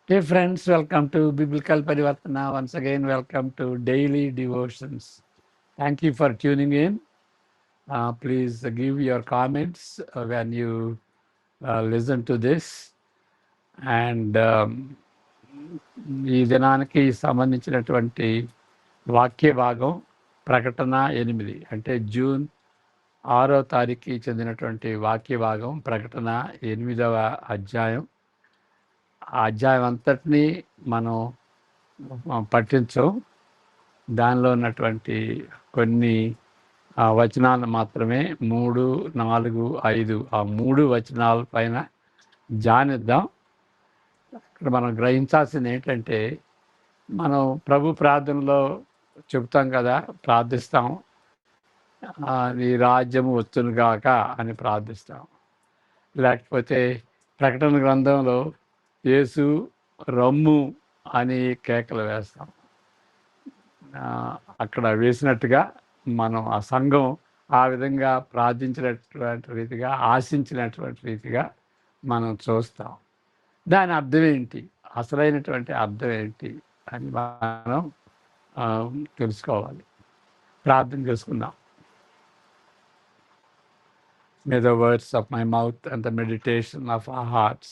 Hey friends, welcome to Biblical Parivartana. Once again, welcome to Daily Devotions. Thank you for tuning in. Please give your comments when you listen to this. And ఈ దినానికి సంబంధించినటువంటి వాక్య భాగం ప్రకటన 8 అంటే June 6వ తారీఖుకి చెందినటువంటి వాక్య భాగం ప్రకటన 8వ అధ్యాయం. ఆ అధ్యాయం అంతటినీ మనం పఠించం. దానిలో ఉన్నటువంటి కొన్ని వచనాలు మాత్రమే 3, 4, 5 ఆ 3 వచనాల పైన ధ్యానిద్దాం. ఇక్కడ మనం గ్రహించాల్సింది ఏంటంటే, మనం ప్రభు ప్రార్థనలో చెబుతాం కదా, ప్రార్థిస్తాం, నీ రాజ్యము వచ్చునుగాక అని ప్రార్థిస్తాం. లేకపోతే ప్రకటన గ్రంథంలో యేసు రమ్ము అని కేకలు వేస్తాం. అక్కడ వేసినట్టుగా మనం ఆ సంఘం ఆ విధంగా ప్రార్థించినటువంటి రీతిగా, ఆశించినటువంటి రీతిగా మనం చూస్తాం. దాని అర్థం ఏంటి, అసలైనటువంటి అర్థం ఏంటి అని మనం తెలుసుకోవాలి. ప్రార్థన చేసుకుందాం. May the words of my mouth and the meditation of our hearts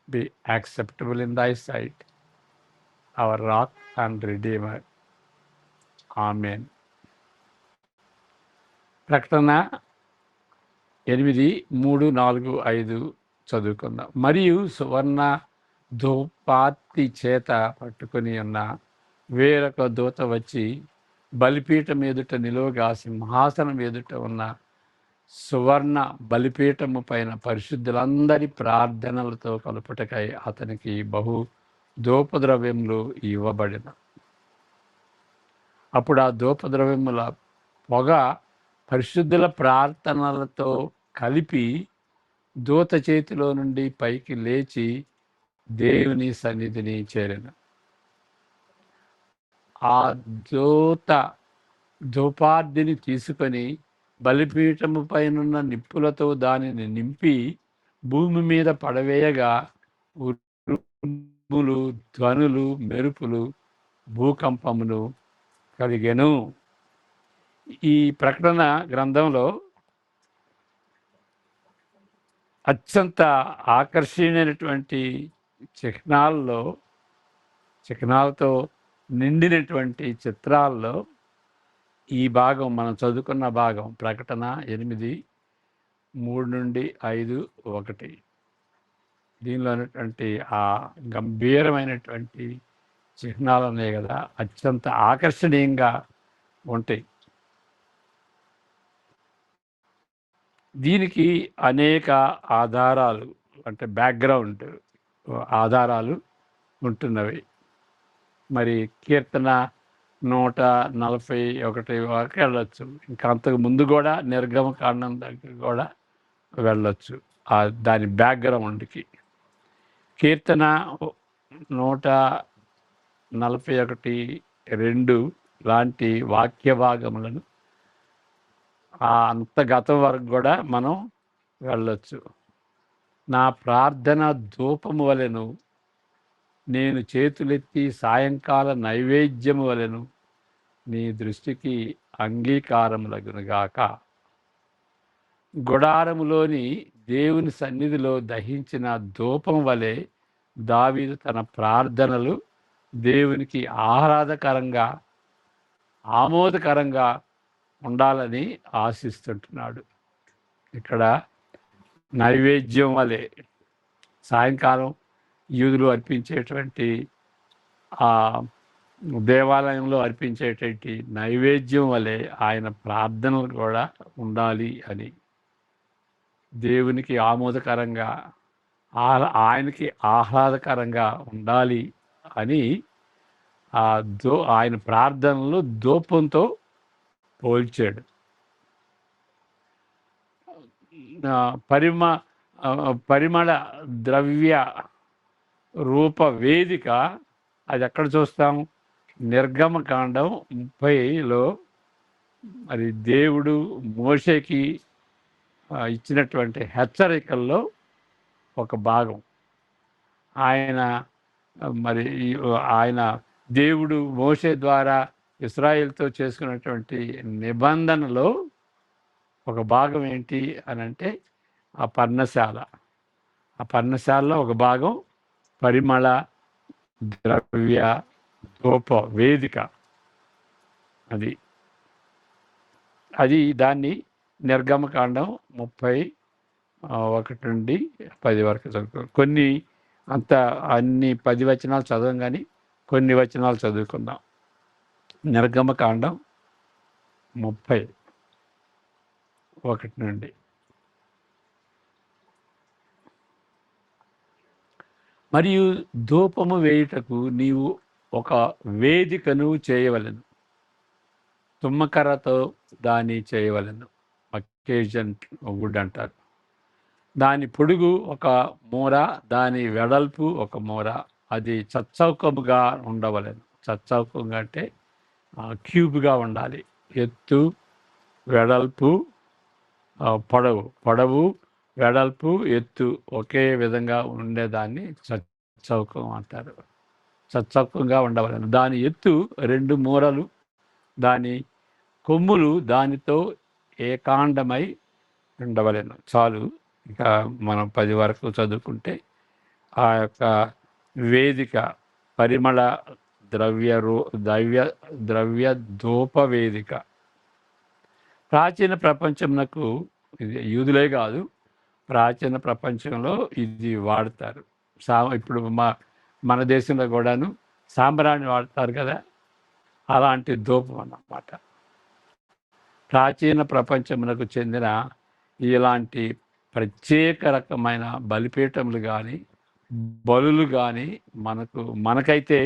be acceptable in thy sight, our rock and redeemer. Amen. ప్రకటన 8, 3, 4, 5 చదువుకుందాం. మరియు సువర్ణ ధూపార్తి చేత పట్టుకొని ఉన్న వేరొక దూత వచ్చి బలిపీఠం ఎదుట నిలువగా సింహాసనం ఎదుట ఉన్న సువర్ణ బలిపీఠము పైన పరిశుద్ధులందరి ప్రార్థనలతో కలుపుటకై అతనికి బహు ధూపద్రవ్యములు ఇవ్వబడిన. అప్పుడు ఆ ధూపద్రవ్యముల పొగ పరిశుద్ధుల ప్రార్థనలతో కలిపి దూత చేతిలో నుండి పైకి లేచి దేవుని సన్నిధిని చేరిన. ఆ దూత ధూపార్ధిని తీసుకొని బలిపీఠము పైనున్న నిప్పులతో దానిని నింపి భూమి మీద పడవేయగా ఉరుములు, ధ్వనులు, మెరుపులు, భూకంపములు కలిగెను. ఈ ప్రకటన గ్రంథంలో అత్యంత ఆకర్షణీయమైనటువంటి చిహ్నాలతో నిండినటువంటి చిత్రాల్లో ఈ భాగం మనం చదువుకున్న భాగం ప్రకటన 8, 3 నుండి 5, 1. దీనిలో ఉన్నటువంటి ఆ గంభీరమైనటువంటి చిహ్నాలు ఉన్నాయి కదా, అత్యంత ఆకర్షణీయంగా ఉంటాయి. దీనికి అనేక ఆధారాలు అంటే బ్యాక్గ్రౌండ్ ఆధారాలు ఉంటున్నవి. మరి కీర్తన 141 వరకు వెళ్ళొచ్చు. ఇంకా అంతకు ముందు కూడా నిర్గమకాండం దగ్గర కూడా వెళ్ళొచ్చు దాని బ్యాక్గ్రౌండ్కి. కీర్తన 141, 2 లాంటి వాక్య భాగములను అంత గతం వరకు కూడా మనం వెళ్ళొచ్చు. నా ప్రార్థన ధూపము వలెను, నేను చేతులెత్తి సాయంకాల నైవేద్యము వలెను నీ దృష్టికి అంగీకారములగునుగాక. గుడారములోని దేవుని సన్నిధిలో దహించిన ధూపం వలె దావీదు తన ప్రార్థనలు దేవునికి ఆమోదకరంగా ఉండాలని ఆశిస్తుంటున్నాడు. ఇక్కడ నైవేద్యం వలె, సాయంకాలం యూదులు అర్పించేటువంటి ఆ దేవాలయంలో అర్పించేటువంటి నైవేద్యం వలె ఆయన ప్రార్థనలు కూడా ఉండాలి అని, దేవునికి ఆమోదకరంగా, ఆయనకి ఆహ్లాదకరంగా ఉండాలి అని ఆయన ప్రార్థనలు ధూపంతో పోల్చాడు. పరిమళ ద్రవ్య రూప వేదిక, అది ఎక్కడ చూస్తాం? నిర్గమకాండం 30లో మరి దేవుడు మోషేకి ఇచ్చినటువంటి హెచ్చరికల్లో ఒక భాగం. ఆయన మరి ఆయన దేవుడు మోషే ద్వారా ఇశ్రాయేలుతో చేసుకున్నటువంటి నిబంధనలో ఒక భాగం ఏంటి అని అంటే ఆ పర్ణశాల. ఆ పర్ణశాలలో ఒక భాగం పరిమళ ద్రవ్య ధూప వేదిక. అది దాన్ని నిర్గమకాండం 31 నుండి 10 వరకు చదువుకో. కొన్ని అంత అన్ని 10 వచనాలు చదవం, కానీ కొన్ని వచనాలు చదువుకుందాం. నిర్గమకాండం 31 నుండి. మరియు ధూపము వేయుటకు నీవు ఒక వేదికను చేయవలెను, తుమ్మకర్రతో దాన్ని చేయవలెను. అకేజన్ వుడ్ అంటారు. దాని పొడుగు ఒక మూర, దాని వెడల్పు ఒక మూర. అది చచ్చౌకముగా ఉండవలెను. చచ్చౌకంగా అంటే క్యూబ్గా ఉండాలి. ఎత్తు, వెడల్పు, పొడవు, వెడల్పు, ఎత్తు ఒకే విధంగా ఉండేదాన్ని చచ్చౌకం అంటారు. చచ్చౌకంగా ఉండవలెను. దాని ఎత్తు 2 మూరలు, దాని కొమ్ములు దానితో ఏకాండమై ఉండవలెను. చాలు. ఇక మనం 10 వరకు చదువుకుంటే, ఆ యొక్క వేదిక పరిమళ ద్రవ్య ధూప వేదిక. ప్రాచీన ప్రపంచమునకు, ఇది యూదులే కాదు, ప్రాచీన ప్రపంచంలో ఇది వాడతారు. ఇప్పుడు మన దేశంలో కూడాను సాంబ్రాణి వాడతారు కదా, అలాంటి ధూపం అన్నమాట. ప్రాచీన ప్రపంచమునకు చెందిన ఇలాంటి ప్రత్యేక రకమైన బలిపీఠములు కానీ బలులు కానీ మనకైతే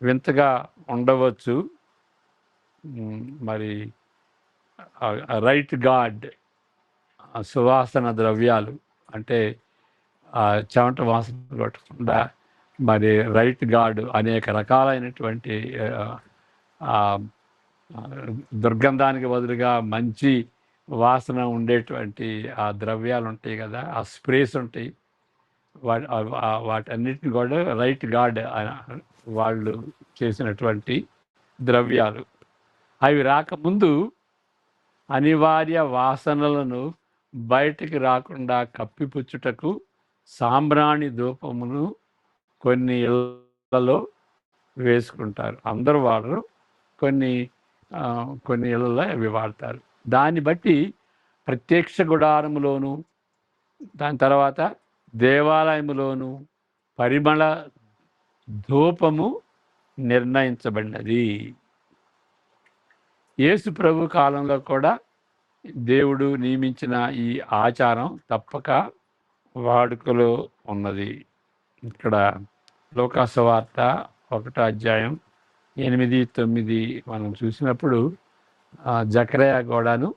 వింతగా ఉండవచ్చు. మరి రైట్ గాడ్, సువాసన ద్రవ్యాలు అంటే చెమట వాసన కొట్టకుండా మరి రైట్ గాడ్ అనేక రకాలైనటువంటి దుర్గంధానికి బదులుగా మంచి వాసన ఉండేటువంటి ఆ ద్రవ్యాలు ఉంటాయి కదా, ఆ స్ప్రేస్ ఉంటాయి. వాటన్నిటిని కూడా రైట్ గాడ్ వాళ్ళు చేసినటువంటి ద్రవ్యాలు. అవి రాకముందు అనివార్య వాసనలను బయటికి రాకుండా కప్పిపుచ్చుటకు సాంబ్రాణి ధూపమును కొన్ని ఇళ్లలో వేసుకుంటారు. అందరూ వాడరు, కొన్ని ఇళ్లలో అవి వాడతారు. దాన్ని బట్టి ప్రత్యక్ష గుడారములోను, దాని తర్వాత దేవాలయములోను పరిమళ ధూపము నిర్ణయించబడినది. యేసు ప్రభు కాలంలో కూడా దేవుడు నియమించిన ఈ ఆచారం తప్పక వాడుకలో ఉన్నది. ఇక్కడ లోకాసు వార్త 1వ అధ్యాయం 8, 9 మనం చూసినప్పుడు జకరియా కూడాను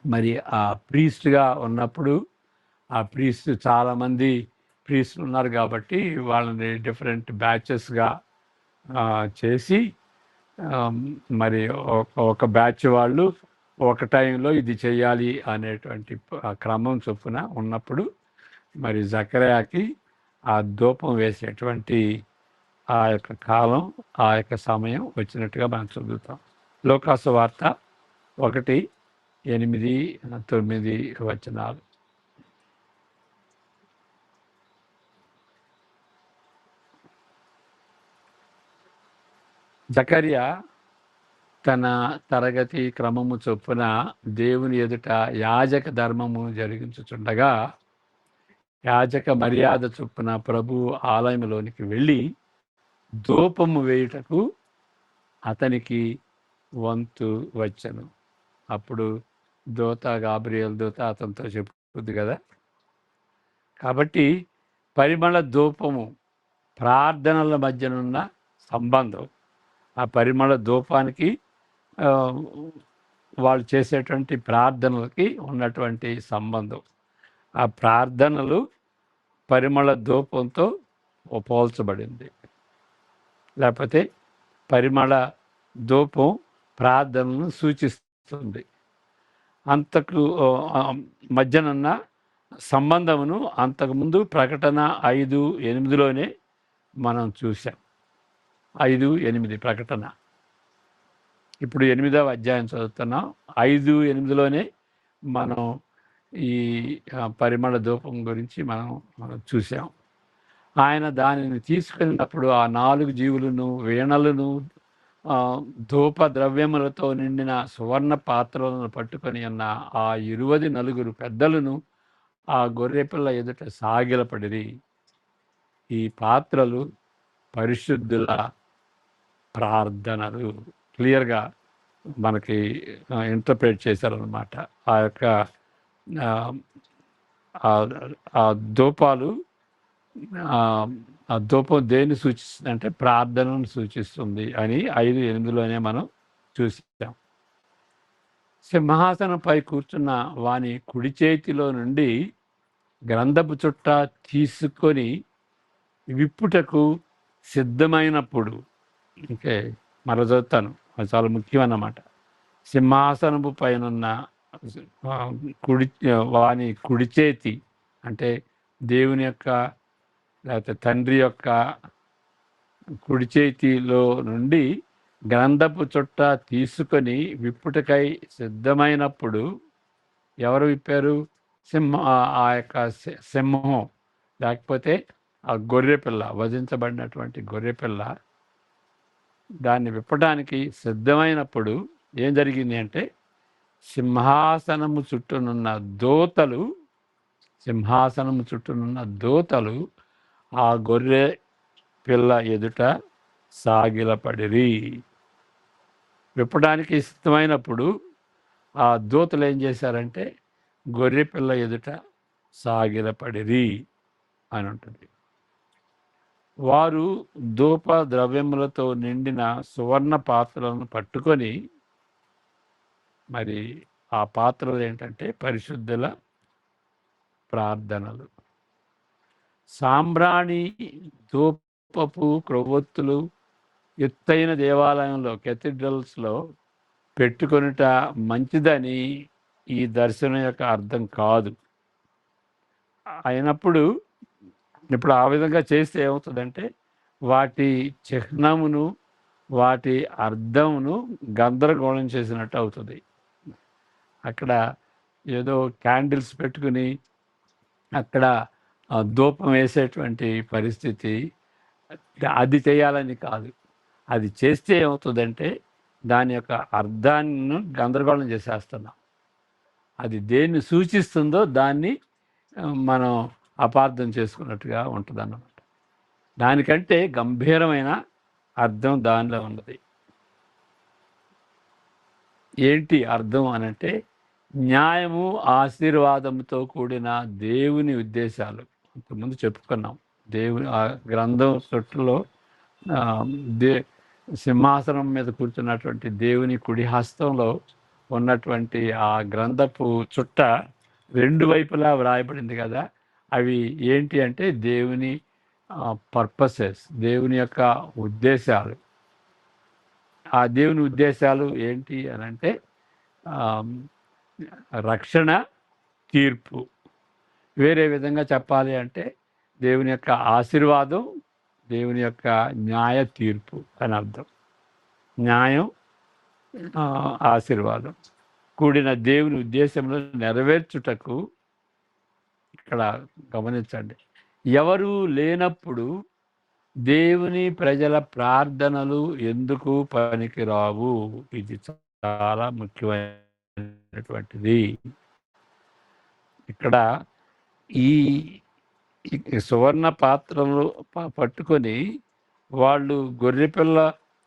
మరి ఆ ప్రీస్ట్గా ఉన్నప్పుడు, ఆ ప్రీస్ట్ చాలామంది ప్రీస్టులు ఉన్నారు కాబట్టి వాళ్ళని డిఫరెంట్ బ్యాచెస్గా చేసి మరి ఒక బ్యాచ్ వాళ్ళు ఒక టైంలో ఇది చేయాలి అనేటువంటి క్రమం చొప్పున ఉన్నప్పుడు మరి జకర్యాకి ఆ ధూపం వేసేటువంటి ఆ యొక్క కాలం, ఆ యొక్క సమయం వచ్చినట్టుగా మనం చదువుతాం. లోకాసు వార్త 1, 8, 9 వచనాలు. జకర్యా తన తరగతి క్రమము చొప్పున దేవుని ఎదుట యాజక ధర్మము జరిగించుచుండగా, యాజక మర్యాద చొప్పున ప్రభు ఆలయంలోనికి వెళ్ళి ధూపము వేయుటకు అతనికి వంతు వచ్చెను. అప్పుడు గాబ్రియల్ దూత అతనితో చెప్పుద్ది కదా. కాబట్టి పరిమళ ధూపము ప్రార్థనల మధ్యనున్న సంబంధం, ఆ పరిమళ ధూపానికి వాళ్ళు చేసేటువంటి ప్రార్థనలకి ఉన్నటువంటి సంబంధం, ఆ ప్రార్థనలు పరిమళ ధూపంతో పోల్చబడింది. లేకపోతే పరిమళ ధూపం ప్రార్థనను సూచిస్తుంది. అంతకు మధ్యనున్న సంబంధమును అంతకుముందు ప్రకటన 5:8లోనే మనం చూసాం. 5:8 ప్రకటన. ఇప్పుడు 8వ అధ్యాయం చదువుతున్నాం. 5:8లోనే మనం ఈ పరిమళ ధూపం గురించి మనం చూసాం. ఆయన దానిని తీసుకెళ్ళినప్పుడు ఆ 4 జీవులను, వీణలను, ధూప ద్రవ్యములతో నిండిన సువర్ణ పాత్రలను పట్టుకొని ఉన్న ఆ 24 పెద్దలను ఆ గొర్రెపిల్ల ఎదుట సాగిలపడిరి. ఈ పాత్రలు పరిశుద్ధుల ప్రార్థనలు. క్లియర్గా మనకి ఇంటర్ప్రేట్ చేశారనమాట. ఆ యొక్క ఆ ధూపాలు, ఆ ధూపం దేన్ని సూచిస్తుంది అంటే ప్రార్థనను సూచిస్తుంది అని 5:8లోనే మనం చూసాం. సింహాసనంపై కూర్చున్న వాని కుడి చేతిలో నుండి గ్రంథపు చుట్ట తీసుకొని విప్పుటకు సిద్ధమైనప్పుడు, ఓకే, మరో చదువుతాను, అది చాలా ముఖ్యమన్నమాట. సింహాసనపు పైనున్న వాని కుడి చేతి అంటే దేవుని యొక్క లేకపోతే తండ్రి యొక్క కుడి చేతిలో నుండి గ్రంథపు చుట్ట తీసుకొని విప్పుటకై సిద్ధమైనప్పుడు ఎవరు విప్పారు? ఆ యొక్క సింహం, లేకపోతే ఆ గొర్రెపిల్ల, వధించబడినటువంటి గొర్రెపిల్ల దాన్ని విప్పడానికి సిద్ధమైనప్పుడు ఏం జరిగింది అంటే సింహాసనము చుట్టూనున్న దూతలు ఆ గొర్రె పిల్ల ఎదుట సాగిలపడిరి. విప్పడానికి సిద్ధమైనప్పుడు ఆ దూతలు ఏం చేశారంటే గొర్రె పిల్ల ఎదుట సాగిలపడిరి అని ఉంటుంది. వారు ధూప ద్రవ్యములతో నిండిన సువర్ణ పాత్రలను పట్టుకొని, మరి ఆ పాత్రలు ఏంటంటే పరిశుద్ధుల ప్రార్థనలు. సాంబ్రాణి, ధూపపు క్రొవ్వొత్తులు ఎత్తైన దేవాలయంలో, కెథీడ్రల్స్లో పెట్టుకొనుట మంచిదని ఈ దర్శనం యొక్క అర్థం కాదు. అయినప్పుడు ఇప్పుడు ఆ విధంగా చేస్తే ఏమవుతుందంటే వాటి చిహ్నమును, వాటి అర్థమును గందరగోళం చేసినట్టు అవుతుంది. అక్కడ ఏదో క్యాండిల్స్ పెట్టుకుని అక్కడ ధూపం వేసేటువంటి పరిస్థితి, అది చేయాలని కాదు. అది చేస్తే ఏమవుతుందంటే దాని యొక్క అర్థాన్ని గందరగోళం చేసేస్తున్నాం. అది దేన్ని సూచిస్తుందో దాన్ని మనం అపార్థం చేసుకున్నట్టుగా ఉంటుంది అన్నమాట. దానికంటే గంభీరమైన అర్థం దానిలో ఉన్నది. ఏంటి అర్థం అనంటే న్యాయము, ఆశీర్వాదంతో కూడిన దేవుని ఉద్దేశాలు. ఇంతకుముందు చెప్పుకున్నాం. దేవుని ఆ గ్రంథం చుట్టూలో సింహాసనం మీద కూర్చున్నటువంటి దేవుని కుడి హస్తంలో ఉన్నటువంటి ఆ గ్రంథపు చుట్ట 2 వైపులా వ్రాయబడింది కదా. అవి ఏంటి అంటే దేవుని పర్పసెస్, దేవుని యొక్క ఉద్దేశాలు. ఆ దేవుని ఉద్దేశాలు ఏంటి అనంటే రక్షణ, తీర్పు. వేరే విధంగా చెప్పాలి అంటే దేవుని యొక్క ఆశీర్వాదం, దేవుని యొక్క న్యాయ తీర్పు అని అర్థం. న్యాయం, ఆశీర్వాదం కూడిన దేవుని ఉద్దేశంలో నెరవేర్చుటకు, ఇక్కడ గమనించండి, ఎవరు లేనప్పుడు దేవుని ప్రజల ప్రార్థనలు ఎందుకు పనికిరావు? ఇది చాలా ముఖ్యమైనటువంటిది. ఇక్కడ ఈ సువర్ణ పాత్రలు పట్టుకొని వాళ్ళు గొర్రెపిల్ల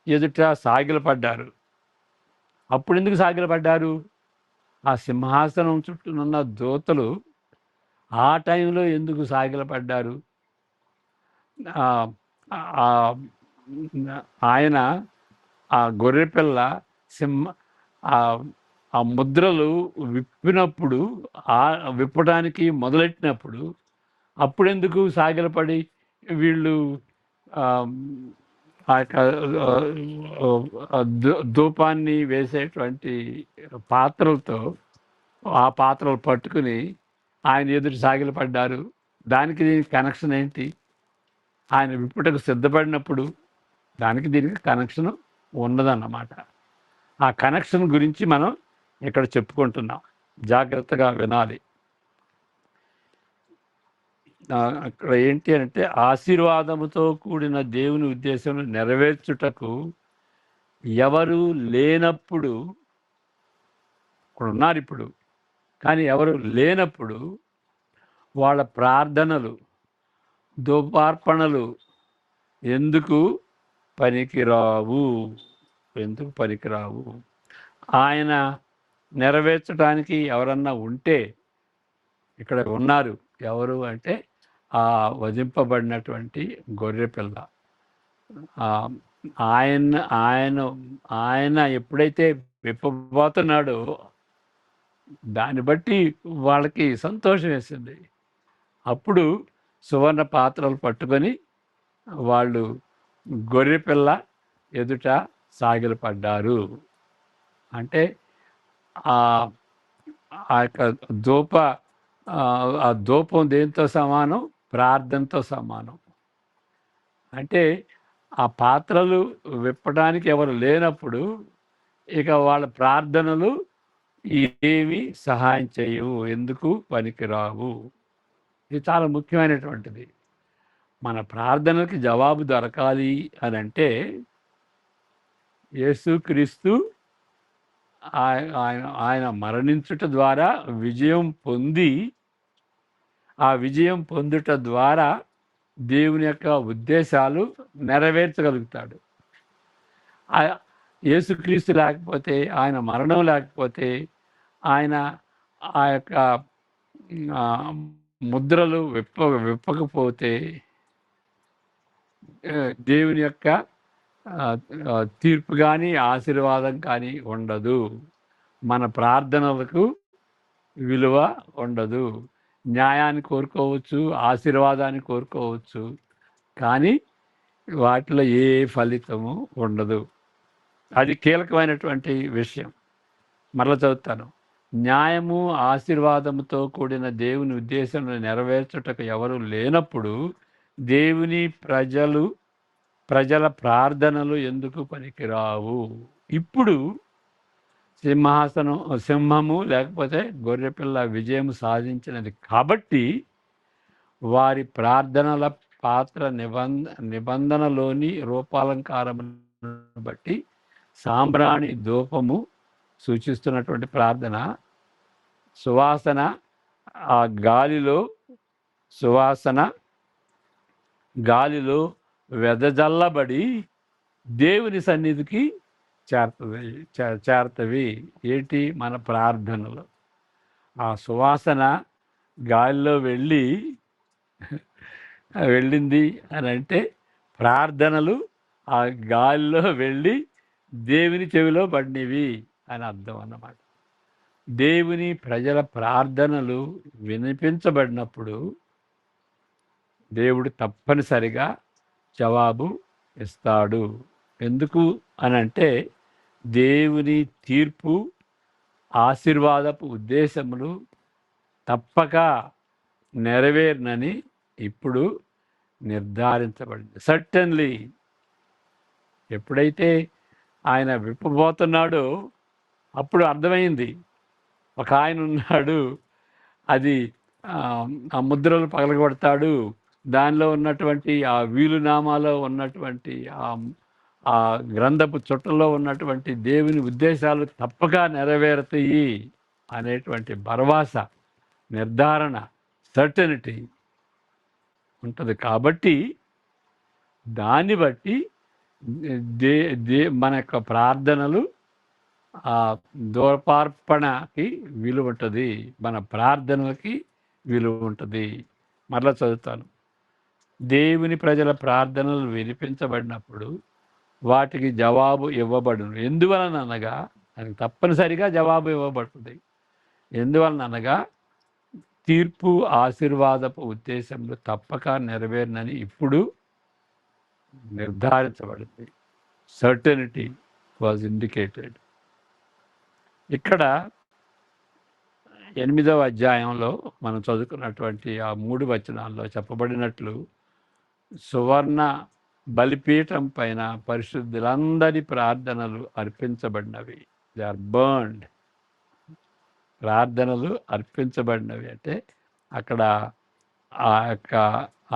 ఎదుట సాగిలపడ్డారు. అప్పుడు ఎందుకు సాగిలపడ్డారు? ఆ సింహాసనం చుట్టూనున్న దూతలు ఆ టైంలో ఎందుకు సాగిలపడ్డారు? ఆయన ఆ గొర్రెపిల్ల ఆ ముద్రలు విప్పినప్పుడు, విప్పడానికి మొదలెట్టినప్పుడు అప్పుడెందుకు సాగిలపడి వీళ్ళు ఆ యొక్క ధూపాన్ని వేసేటువంటి పాత్రలతో ఆ పాత్రలు పట్టుకుని ఆయన ఎదురు సాగిలపడ్డారు. దానికి దీనికి కనెక్షన్ ఏంటి? ఆయన విప్పుటకు సిద్ధపడినప్పుడు దానికి దీనికి కనెక్షన్ ఉన్నదన్నమాట. ఆ కనెక్షన్ గురించి మనం ఇక్కడ చెప్పుకుంటున్నాం. జాగ్రత్తగా వినాలి. అక్కడ ఏంటి అంటే ఆశీర్వాదముతో కూడిన దేవుని ఉద్దేశం నెరవేర్చుటకు ఎవరు లేనప్పుడు, ఇక్కడ ఉన్నారు ఇప్పుడు, కానీ ఎవరు లేనప్పుడు వాళ్ళ ప్రార్థనలు, ధూపార్పణలు ఎందుకు పనికిరావు? ఎందుకు పనికిరావు? ఆయన నెరవేర్చడానికి ఎవరన్నా ఉంటే ఇక్కడ ఉన్నారు. ఎవరు అంటే ఆ వధింపబడినటువంటి గొర్రెపిల్ల. ఆయన ఆయన ఆయన ఎప్పుడైతే విప్పబోతున్నాడో దాన్ని బట్టి వాళ్ళకి సంతోషం వేసింది. అప్పుడు సువర్ణ పాత్రలు పట్టుకొని వాళ్ళు గొర్రెపిల్ల ఎదుట సాగిలపడ్డారు. అంటే ఆ యొక్క ఆ ధూపం దేంతో సమానం? ప్రార్థనతో సమానం. అంటే ఆ పాత్రలు విప్పడానికి ఎవరు లేనప్పుడు ఇక వాళ్ళ ప్రార్థనలు ఏమి సహాయం చేయవు, ఎందుకు పనికిరావు. ఇది చాలా ముఖ్యమైనటువంటిది. మన ప్రార్థనలకి జవాబు దొరకాలి అని అంటే యేసుక్రీస్తు ఆయన మరణించుట ద్వారా విజయం పొంది, ఆ విజయం పొందుట ద్వారా దేవుని యొక్క ఉద్దేశాలు నెరవేర్చగలుగుతాడు. యేసుక్రీస్తు లేకపోతే, ఆయన మరణం లేకపోతే, ఆయన ఆ యొక్క ముద్రలు విప్పకపోతే దేవుని యొక్క తీర్పు కానీ ఆశీర్వాదం కానీ ఉండదు. మన ప్రార్థనలకు విలువ ఉండదు. న్యాయాన్ని కోరుకోవచ్చు, ఆశీర్వాదాన్ని కోరుకోవచ్చు, కానీ వాటిలో ఏ ఫలితము ఉండదు. అది కీలకమైనటువంటి విషయం. మరలా చదువుతాను. న్యాయము ఆశీర్వాదముతో కూడిన దేవుని ఉద్దేశం నెరవేర్చుటకు ఎవరు లేనప్పుడు దేవుని ప్రజల ప్రార్థనలు ఎందుకు పనికిరావు? ఇప్పుడు సింహము లేకపోతే గొర్రెపిల్ల విజయం సాధించినది కాబట్టి వారి ప్రార్థనల పాత్ర నిబంధనలోని రూపాలంకారమును బట్టి సాంబ్రాణి ధూపము సూచిస్తున్నటువంటి ప్రార్థన సువాసన, ఆ గాలిలో వెదజల్లబడి దేవుని సన్నిధికి చేరతవి. ఏంటి? మన ప్రార్థనలు. ఆ సువాసన గాలిలో వెళ్ళింది అని అంటే ప్రార్థనలు ఆ గాలిలో వెళ్ళి దేవుని చెవిలో పడినవి అని అర్థం అన్నమాట. దేవుని ప్రజల ప్రార్థనలు వినిపించబడినప్పుడు దేవుడు తప్పనిసరిగా జవాబు ఇస్తాడు. ఎందుకు అనంటే దేవుని తీర్పు, ఆశీర్వాదపు ఉద్దేశములు తప్పక నెరవేర్నని ఇప్పుడు నిర్ధారించబడింది. సర్టన్లీ ఎప్పుడైతే ఆయన విప్పబోతున్నాడో అప్పుడు అర్థమైంది. ఒక ఆయన ఉన్నాడు, అది ఆ ముద్రలు పగలగొడతాడు, దానిలో ఉన్నటువంటి ఆ వీలునామాలో ఉన్నటువంటి ఆ గ్రంథపు చుట్టలో ఉన్నటువంటి దేవుని ఉద్దేశాలు తప్పక నెరవేరుతాయి అనేటువంటి భరవాస, నిర్ధారణ, సర్టనిటీ ఉంటుంది. కాబట్టి దాన్ని బట్టి మన యొక్క ప్రార్థనలు ఆ ధూపార్పణకి విలువ ఉంటుంది, మన ప్రార్థనలకి విలువ ఉంటుంది. మరలా చదువుతాను. దేవుని ప్రజల ప్రార్థనలు వినిపించబడినప్పుడు వాటికి జవాబు ఇవ్వబడును. ఎందువలన అనగా దానికి తప్పనిసరిగా జవాబు ఇవ్వబడుతుంది. ఎందువలన అనగా తీర్పు, ఆశీర్వాదపు ఉద్దేశంలో తప్పక నెరవేరినని ఇప్పుడు నిర్ధారించబడింది. Certainty was indicated. ఇక్కడ 8వ అధ్యాయంలో మనం చదువుకున్నటువంటి ఆ 3 వచనాల్లో చెప్పబడినట్లు సువర్ణ బలిపీఠం పైన పరిశుద్ధులందరి ప్రార్థనలు అర్పించబడినవి. They are burned. ప్రార్థనలు అర్పించబడినవి అంటే అక్కడ ఆ యొక్క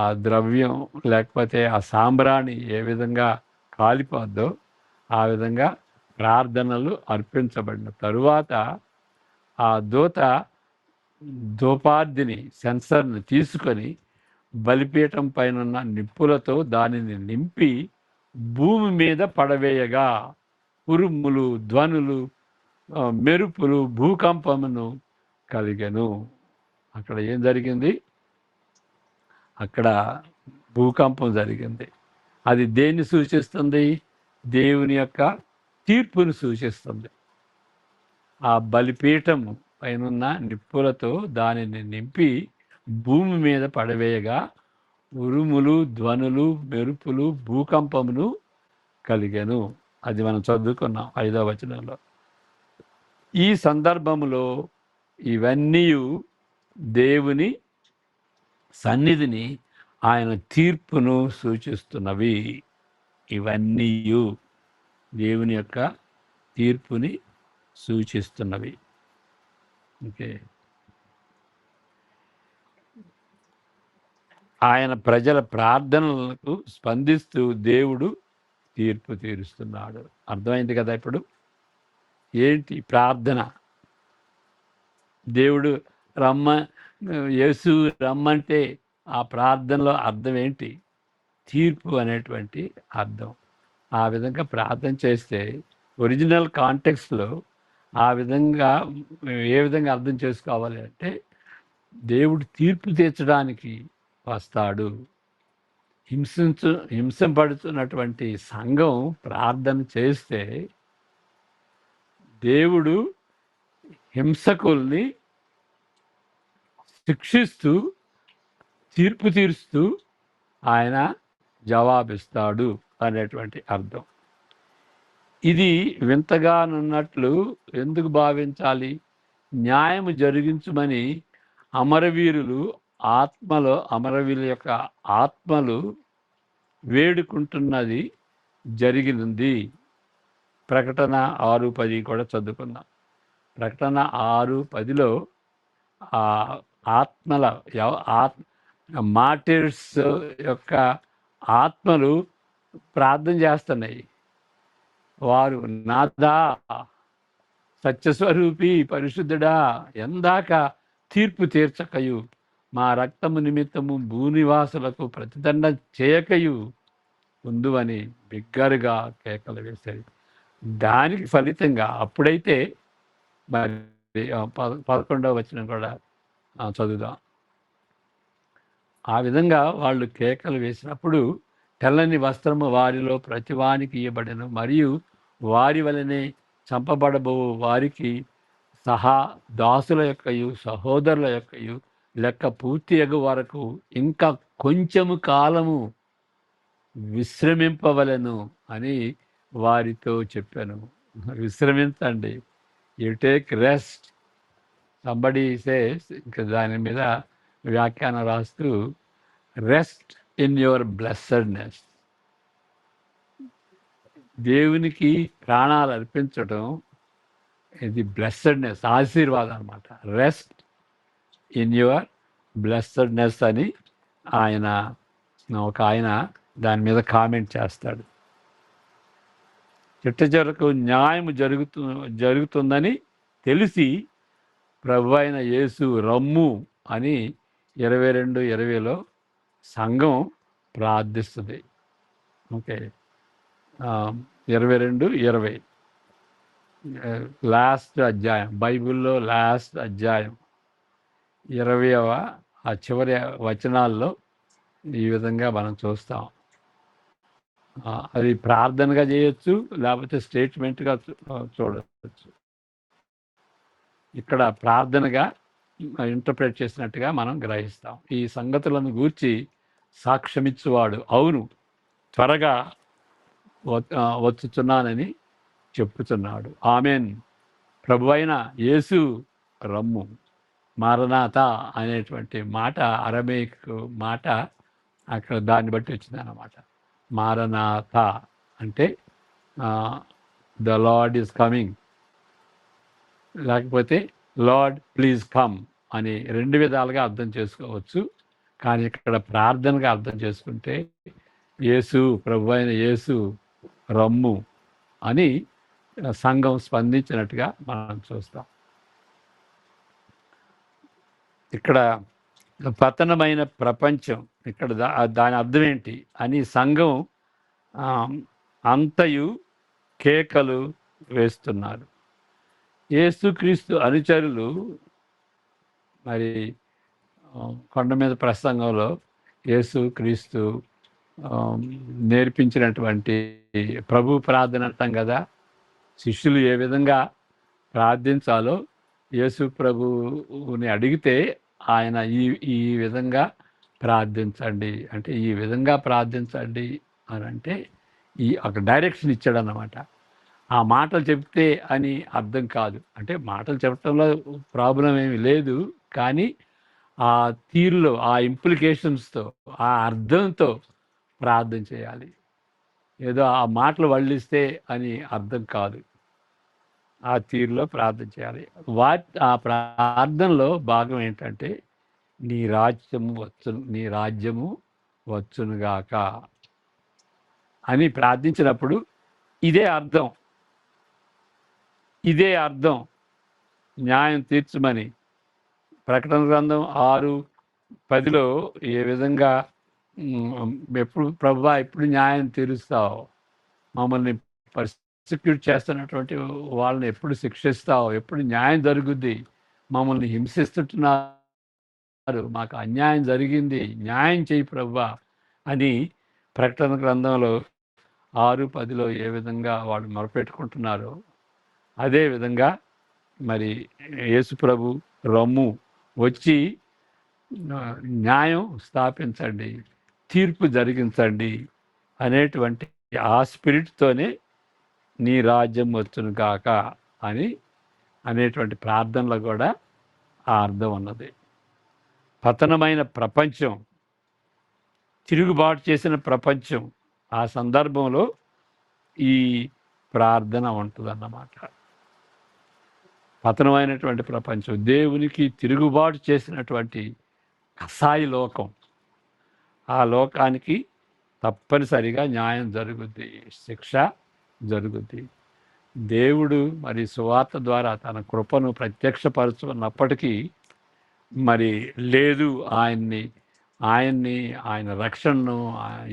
ఆ ద్రవ్యం లేకపోతే ఆ సాంబ్రాణి ఏ విధంగా కాలిపోద్దో ఆ విధంగా ప్రార్థనలు అర్పించబడిన తరువాత ఆ దూత ధూపార్ధిని సెన్సర్ని తీసుకొని బలిపీఠం పైనున్న నిప్పులతో దానిని నింపి భూమి మీద పడవేయగా ఉరుములు, ధ్వనులు, మెరుపులు, భూకంపమును కలిగెను. అక్కడ ఏం జరిగింది? అక్కడ భూకంపం జరిగింది. అది దేన్ని సూచిస్తుంది? దేవుని యొక్క తీర్పును సూచిస్తుంది. ఆ బలిపీఠం పైనున్న నిప్పులతో దానిని నింపి భూమి మీద పడవేయగా ఉరుములు, ధ్వనులు, మెరుపులు, భూకంపమును కలిగెను. అది మనం చదువుకున్నాం 5వ వచనంలో. ఈ సందర్భంలో ఇవన్నీ దేవుని సన్నిధిని, ఆయన తీర్పును సూచిస్తున్నవి. ఇవన్నీ దేవుని యొక్క తీర్పుని సూచిస్తున్నవి. ఓకే. ఆయన ప్రజల ప్రార్థనలకు స్పందిస్తూ దేవుడు తీర్పు తీరుస్తున్నాడు. అర్థమైంది కదా? ఇప్పుడు ఏంటి ప్రార్థన? దేవుడు యేసు రమ్మంటే ఆ ప్రార్థనలో అర్థం ఏంటి? తీర్పు అనేటువంటి అర్థం. ఆ విధంగా ప్రార్థన చేస్తే ఒరిజినల్ కాంటెక్స్లో ఆ విధంగా ఏ విధంగా అర్థం చేసుకోవాలి అంటే దేవుడు తీర్పు తీర్చడానికి వస్తాడు. హింసింపడుతున్నటువంటి సంఘం ప్రార్థన చేస్తే దేవుడు హింసకుల్ని శిక్షిస్తూ తీర్పు తీరుస్తూ ఆయన జవాబిస్తాడు అనేటువంటి అర్థం. ఇది వింతగానున్నట్లు ఎందుకు భావించాలి? న్యాయము జరిగించుమని అమరవీరుల యొక్క ఆత్మలు వేడుకుంటున్నది జరిగినది. ప్రకటన 6:10 కూడా చదువుకున్నాం. ప్రకటన 6:10లో ఆ ఆత్మల మార్టిర్స్ యొక్క ఆత్మలు ప్రార్థన చేస్తున్నాయి. వారు నాదా, సత్యస్వరూపి, పరిశుద్ధుడా, ఎందాక తీర్పు తీర్చకయు, మా రక్తము నిమిత్తము భూనివాసులకు ప్రతిదండ చేయకయు ఉందువని బిగ్గరగా కేకలు వేశాయి. దానికి ఫలితంగా అప్పుడైతే మరి 11వ వచనం కూడా చదువుదాం. ఆ విధంగా వాళ్ళు కేకలు వేసినప్పుడు తెల్లని వస్త్రము వారిలో ప్రతివానికి ఇవ్వబడెను, మరియు వారి వలనే చంపబడబో వారికి సహా దాసుల యొక్కయు సహోదరుల యొక్కయు లెక్క పూర్తి అగు వరకు ఇంకా కొంచెము కాలము విశ్రమింపవలెను అని వారితో చెప్పాను. విశ్రమించండి, యు టేక్ రెస్ట్. సంబడి సేస్, ఇంకా దాని మీద వ్యాఖ్యానం రాస్తూ, రెస్ట్ ఇన్ యువర్ బ్లెస్సడ్నెస్. దేవునికి ప్రాణాలు అర్పించడం ఇది బ్లెస్సడ్నెస్, ఆశీర్వాదం అనమాట. రెస్ట్ ఇన్ యువర్ బ్లెస్సడ్నెస్ అని ఒక ఆయన దాని మీద కామెంట్ చేస్తాడు. చిట్ట చివరకు న్యాయం జరుగుతుందని తెలిసి ప్రభు అయిన యేసు రమ్ము అని 22:20లో సంఘం ప్రార్థిస్తుంది. ఓకే. 22:20 లాస్ట్ అధ్యాయం, బైబిల్లో లాస్ట్ అధ్యాయం 20వ ఆ చివరి వచనాల్లో ఈ విధంగా మనం చూస్తాం. అది ప్రార్థనగా చేయొచ్చు, లేకపోతే స్టేట్మెంట్గా చూడవచ్చు. ఇక్కడ ప్రార్థనగా ఇంటర్ప్రెట్ చేసినట్టుగా మనం గ్రహిస్తాం. ఈ సంగతులను గూర్చి సాక్ష్యమిచ్చువాడు అవును, త్వరగా వచ్చుచున్నానని చెప్పుచున్నాడు. ఆమెన్. ప్రభువైన యేసు రమ్ము. మారనాథ అనేటువంటి మాట అరమేయిక్ మాట అక్కడ దాన్ని బట్టి వచ్చిందన్నమాట. మారనాథ అంటే ద లార్డ్ ఈజ్ కమింగ్, లేకపోతే లార్డ్ ప్లీజ్ కమ్ అని 2 విధాలుగా అర్థం చేసుకోవచ్చు. కానీ ఇక్కడ ప్రార్థనగా అర్థం చేసుకుంటే యేసు, ప్రభు అయిన యేసు రమ్ము అని సంఘం స్పందించినట్టుగా మనం చూస్తాం. ఇక్కడ పతనమైన ప్రపంచం, ఇక్కడ దాని అర్థం ఏంటి అని సంఘం అంతయు కేకలు వేస్తున్నారు. యేసుక్రీస్తు అనుచరులు మరి కొండ మీద ప్రసంగంలో యేసుక్రీస్తు నేర్పించినటువంటి ప్రభు ప్రార్థన అంటాం కదా, శిష్యులు ఏ విధంగా ప్రార్థించాలో యేసు ప్రభువుని అడిగితే ఆయన ఈ విధంగా ప్రార్థించండి అంటే, ఈ విధంగా ప్రార్థించండి అని అంటే ఒక డైరెక్షన్ ఇచ్చాడు అన్నమాట. ఆ మాటలు చెప్తే అని అర్థం కాదు. అంటే మాటలు చెప్పడంలో ప్రాబ్లం ఏమి లేదు, కానీ ఆ తీరులో, ఆ ఇంప్లికేషన్స్తో, ఆ అర్థంతో ప్రార్థన చేయాలి. ఏదో ఆ మాటలు వల్లిస్తే అని అర్థం కాదు. ఆ తీరులో ప్రార్థన చేయాలి. ఆ ప్రార్థనలో భాగం ఏంటంటే నీ రాజ్యము వచ్చునుగాక అని ప్రార్థించినప్పుడు ఇదే అర్థం న్యాయం తీర్చమని ప్రకటన గ్రంథం 6:10 ఏ విధంగా ఎప్పుడు ప్రభువా ఎప్పుడు న్యాయం తీరుస్తావు, మమ్మల్ని పర్సిక్యూట్ చేస్తున్నటువంటి వాళ్ళని ఎప్పుడు శిక్షిస్తావు, ఎప్పుడు న్యాయం జరుగుద్ది, మమ్మల్ని హింసిస్తుంటున్నారు, మాకు అన్యాయం జరిగింది, న్యాయం చేయి ప్రభువా అని ప్రకటన గ్రంథంలో 6:10 ఏ విధంగా వాళ్ళు మొరపెట్టుకుంటున్నారో అదేవిధంగా మరి యేసు ప్రభు రమ్ము వచ్చి న్యాయం స్థాపించండి, తీర్పు జరిగించండి అనేటువంటి ఆ స్పిరిట్తోనే నీ రాజ్యం వచ్చును కాక అని అనేటువంటి ప్రార్థనలో కూడా ఆ అర్థం ఉన్నది. పతనమైన ప్రపంచం, తిరుగుబాటు చేసిన ప్రపంచం, ఆ సందర్భంలో ఈ ప్రార్థన ఉంటుందన్నమాట. పతనమైనటువంటి ప్రపంచం, దేవునికి తిరుగుబాటు చేసినటువంటి కసాయి లోకం, ఆ లోకానికి తప్పనిసరిగా న్యాయం జరుగుద్ది, శిక్ష జరుగుద్ది. దేవుడు మరి సువార్త ద్వారా తన కృపను ప్రత్యక్షపరుచుకున్నప్పటికీ మరి లేదు, ఆయన రక్షణను,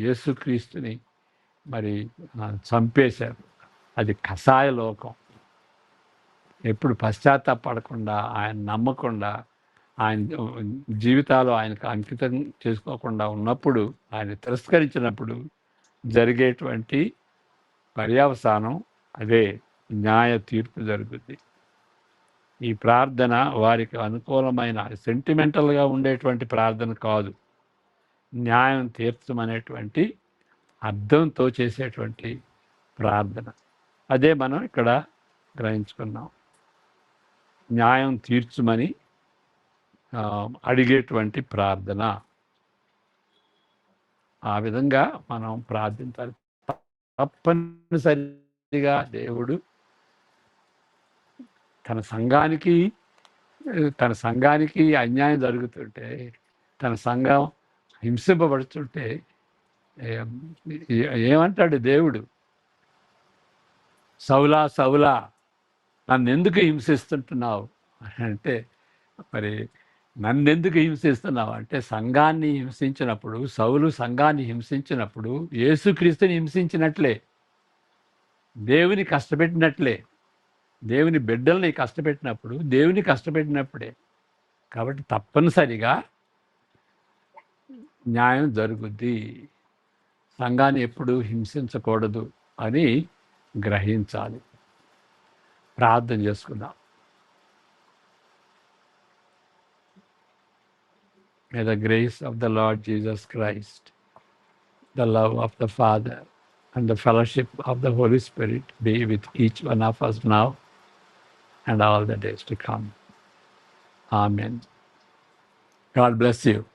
యేసుక్రీస్తుని మరి చంపేశారు. అది కసాయ లోకం. ఎప్పుడు పశ్చాత్తాపడకుండా, ఆయన నమ్మకుండా, ఆయన జీవితాలు ఆయనకు అంకితం చేసుకోకుండా ఉన్నప్పుడు, ఆయన తిరస్కరించినప్పుడు జరిగేటువంటి పర్యవసానం అదే, న్యాయ తీర్పు జరుగుద్ది. ఈ ప్రార్థన వారికి అనుకూలమైన సెంటిమెంటల్గా ఉండేటువంటి ప్రార్థన కాదు, న్యాయం తీర్చమనేటువంటి అర్థంతో చేసేటువంటి ప్రార్థన. అదే మనం ఇక్కడ గ్రహించుకున్నాం. న్యాయం తీర్చుమని అడిగేటువంటి ప్రార్థన. ఆ విధంగా మనం ప్రార్థించాలి. తప్పనిసరిగా దేవుడు తన సంఘానికి అన్యాయం జరుగుతుంటే, తన సంఘం హింసింపబడుతుంటే ఏమంటాడు దేవుడు? సౌలా సౌలా నన్నెందుకు హింసిస్తుంటున్నావు అంటే, మరి నన్నెందుకు హింసిస్తున్నావు అంటే, సంఘాన్ని హింసించినప్పుడు, సౌలు సంఘాన్ని హింసించినప్పుడు యేసుక్రీస్తుని హింసించినట్లే, దేవుని కష్టపెట్టినట్లే, దేవుని బిడ్డల్ని కష్టపెట్టినప్పుడు దేవుని కష్టపెట్టినప్పుడే. కాబట్టి తప్పనిసరిగా న్యాయం జరుగుద్ది. సంఘాన్ని ఎప్పుడు హింసించకూడదు అని గ్రహించాలి. ప్రార్థన చేసుకుందాం. May the grace of the Lord Jesus Christ, the love of the Father, and the fellowship of the Holy Spirit be with each one of us now and all the days to come. Amen. God bless you.